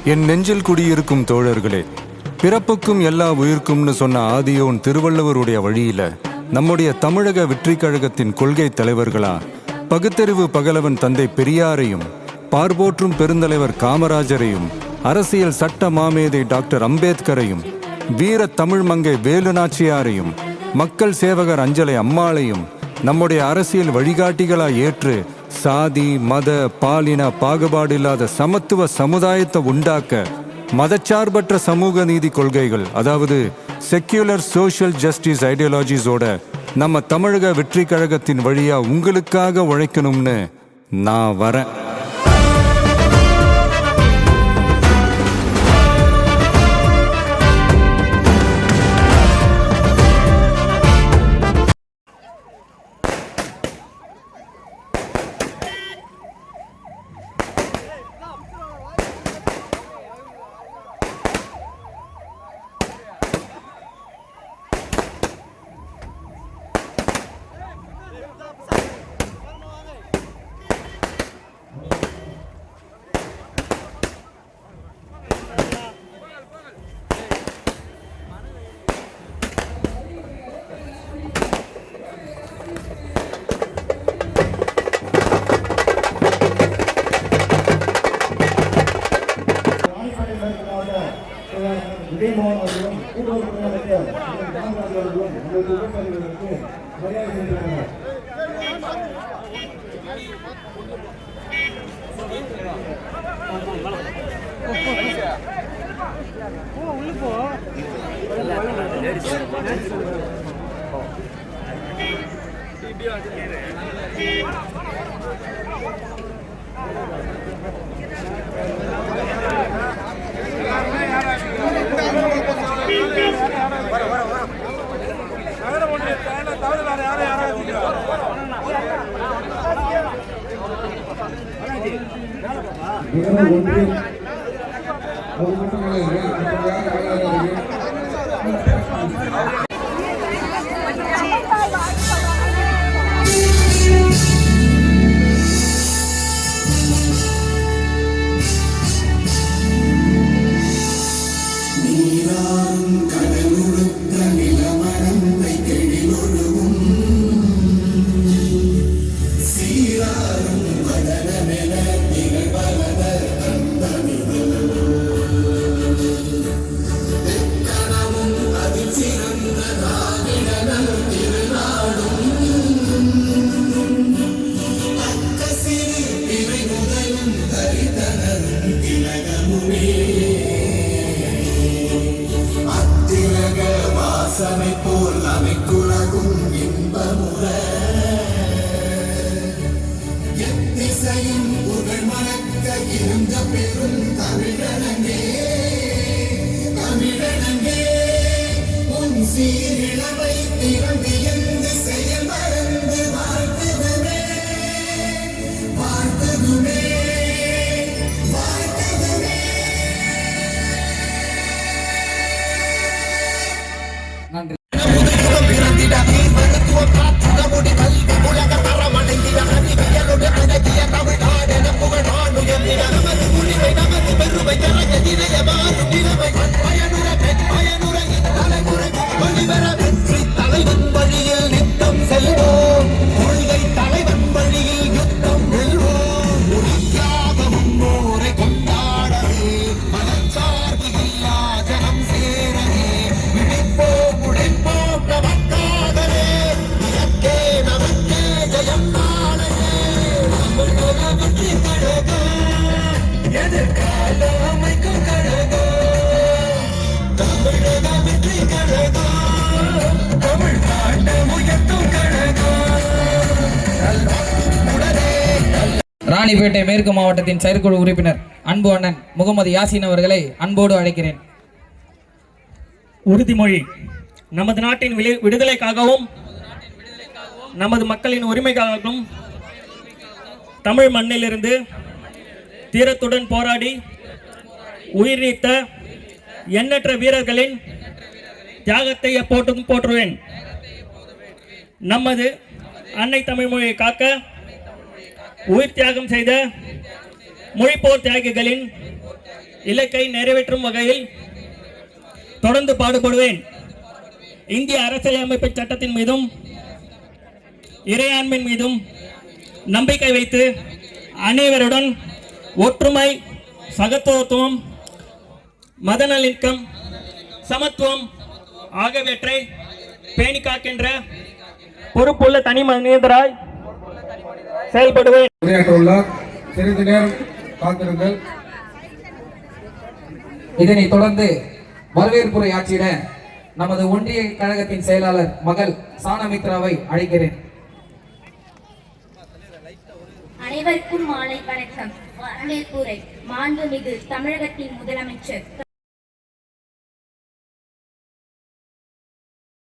என் நெஞ்சில் குடியிருக்கும் தோழர்களே, பிறப்புக்கும் எல்லா உயிர்க்கும்னு சொன்ன ஆதியோன் திருவள்ளுவருடைய வழியில நம்முடைய தமிழக வெற்றி கழகத்தின் கொள்கை தலைவர்களா பகுத்தறிவு பகலவன் தந்தை பெரியாரையும், பார்போற்றும் பெருந்தலைவர் காமராஜரையும், அரசியல் சட்ட மாமேதை டாக்டர் அம்பேத்கரையும், வீர தமிழ் மங்கை வேலு நாச்சியாரையும், மக்கள் சேவகர் அஞ்சலை அம்மாளையும் நம்முடைய அரசியல் வழிகாட்டிகளா ஏற்று சாதி மத பாலின பாகுபாடு இல்லாத சமத்துவ சமுதாயத்தை உண்டாக்க மதச்சார்பற்ற சமூக நீதி கொள்கைகள், அதாவது செக்யூலர் சோஷியல் ஜஸ்டிஸ் ஐடியாலஜிஸோட நம்ம தமிழக வெற்றி கழகத்தின் வழியா உங்களுக்காக உழைக்கணும்னு நான் வரேன். விஜயமோகன் அவர்களும் கூட்டுறவு அமைச்சர் காமராஜ் அவர்களும் உங்களுக்கு விவசாயிகளுக்கு மரியாதை செலுத்துகிறார்கள். ராணிப்பேட்டை மேற்கு மாவட்டத்தின் செயற்குழு உறுப்பினர் அன்பு அண்ணன் முகமது யாசின் அவர்களை அன்போடு அழைக்கிறேன். உறுதிமொழி. நமது நாட்டின் விடுதலைக்காகவும் நமது மக்களின் உரிமைக்காகவும் தமிழ் மண்ணிலிருந்து தீரத்துடன் போராடி உயிர் நீத்த எண்ணற்ற வீரர்களின் தியாகத்தை எப்போதும் போற்றுவேன். நமது அன்னை தமிழ் மொழியை காக்க உயிர் தியாகம் செய்த மொழிப்போர் தியாகிகளின் இலக்கை நிறைவேற்றும் வகையில் தொடர்ந்து பாடுபடுவேன். இந்திய அரசியலமைப்பு சட்டத்தின் மீதும் இறையாண்மை மீதும் நம்பிக்கை வைத்து அனைவருடன் ஒற்றுமை, சகத்துவத்துவம், மதநலிக்கம், சமத்துவம் ஆகியவற்றை பேணி காக்கின்ற பொறுப்புள்ள தனி மனிதராய் செயல்படுவேன். உரையாற்றவுள்ளார். சிறிது நேரம் காத்திருங்கள். இதனைத் தொடர்ந்து வரவேற்புரை ஆற்றிட நமது ஒன்றிய கழகத்தின் செயலாளர் மகள் சானமித்ராவை அழைக்கிறேன். அனைவருக்கும் மாலை வணக்கம். வரவேற்புரை மாண்புமிகு தமிழகத்தின் முதலமைச்சர்